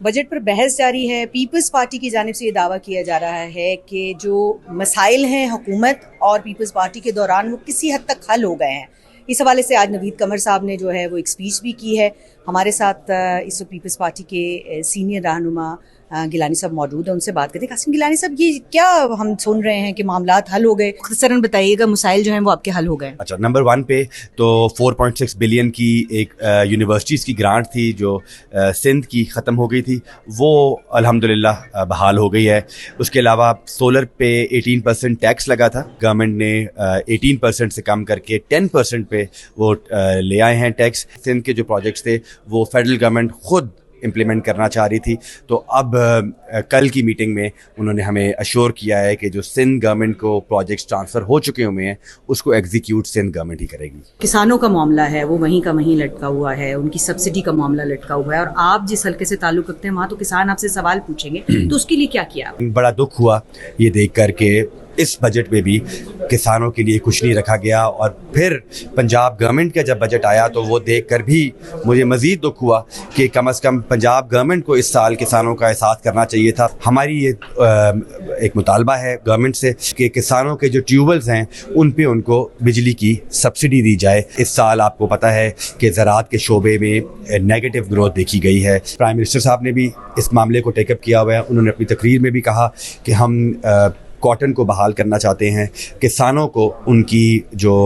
Budget पर बहस जारी है। पीपल्स पार्टी की जानिब से ये दावा किया जा रहा है कि जो मसाइल हैं हुकूमत और पीपल्स पार्टी के दौरान वो किसी हद तक हल हो गए हैं। इस हवाले से आज नवीद कमर साहब ने जो है वो एक स्पीच भी की है। हमारे साथ इस वक्त पीपल्स पार्टी के सीनियर रहनुमा गिलानी साहब मौजूद हैं, उनसे बात करते हैं। कासिम गिलानी साहब, ये क्या हम सुन रहे हैं कि मामलात हल हो गए? मुख्तसरन बताइएगा, मसाइल जो हैं वो आपके हल हो गए? अच्छा, नंबर 1 पे तो 4.6 बिलियन की एक यूनिवर्सिटीज़ की ग्रांट थी जो सिंध की ख़त्म हो गई थी, वो अल्हम्दुलिल्लाह बहाल हो गई है। उसके अलावा सोलर पे 18% टैक्स लगा था, गवर्नमेंट ने 18% से कम करके 10% पे वो ले आए हैं टैक्स। सिंध के जो प्रोजेक्ट्स थे वो फेडरल गवर्नमेंट खुद इम्प्लीमेंट करना चाह रही थी, तो अब कल की मीटिंग में उन्होंने हमें अश्योर किया है कि जो सिंध गवर्नमेंट को प्रोजेक्ट्स ट्रांसफ़र हो चुके हुए हैं उसको एग्जीक्यूट सिंध गवर्नमेंट ही करेगी। किसानों का मामला है वो वहीं का वहीं लटका हुआ है, उनकी सब्सिडी का मामला लटका हुआ है, और आप जिस हल्के से ताल्लुक़ रखते हैं वहाँ तो किसान आपसे सवाल पूछेंगे, तो उसके लिए क्या किया? बड़ा दुख हुआ ये देख कर के इस बजट में भी किसानों के लिए कुछ नहीं रखा गया, और फिर पंजाब गवर्नमेंट का जब बजट आया तो वो देख कर भी मुझे मज़ीद दुख हुआ कि कम से कम पंजाब गवर्नमेंट को इस साल किसानों का एहसास करना चाहिए था। हमारी ये एक मुतालबा है गवर्नमेंट से कि किसानों के जो ट्यूबवेल्स हैं उन पे उनको बिजली की सब्सिडी दी जाए। इस साल आपको पता है कि ज़राअत के शोबे में नेगेटिव ग्रोथ देखी गई है। प्राइम मिनिस्टर साहब ने भी इस मामले को टेकअप किया हुआ है। उन्होंने अपनी तकरीर में भी कहा कि हम कॉटन को बहाल करना चाहते हैं, किसानों को उनकी जो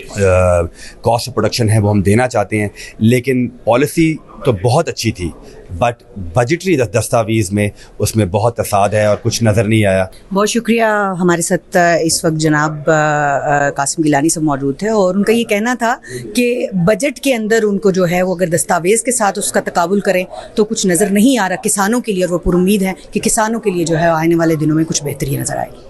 कॉस्ट ऑफ प्रोडक्शन है वो हम देना चाहते हैं। लेकिन पॉलिसी तो बहुत अच्छी थी, बट बजटरी दस्तावेज़ में उसमें बहुत तसाद है और कुछ नज़र नहीं आया। बहुत शुक्रिया। हमारे साथ इस वक्त जनाब कासिम गिलानी साहब मौजूद थे, और उनका ये कहना था कि बजट के अंदर उनको जो है वो अगर दस्तावेज़ के साथ उसका तकाबुल करें तो कुछ नज़र नहीं आ रहा किसानों के लिए, और वो पुरुम्मीद हैं कि किसानों के लिए जो है आने वाले दिनों में कुछ बेहतरी नज़र आएगी।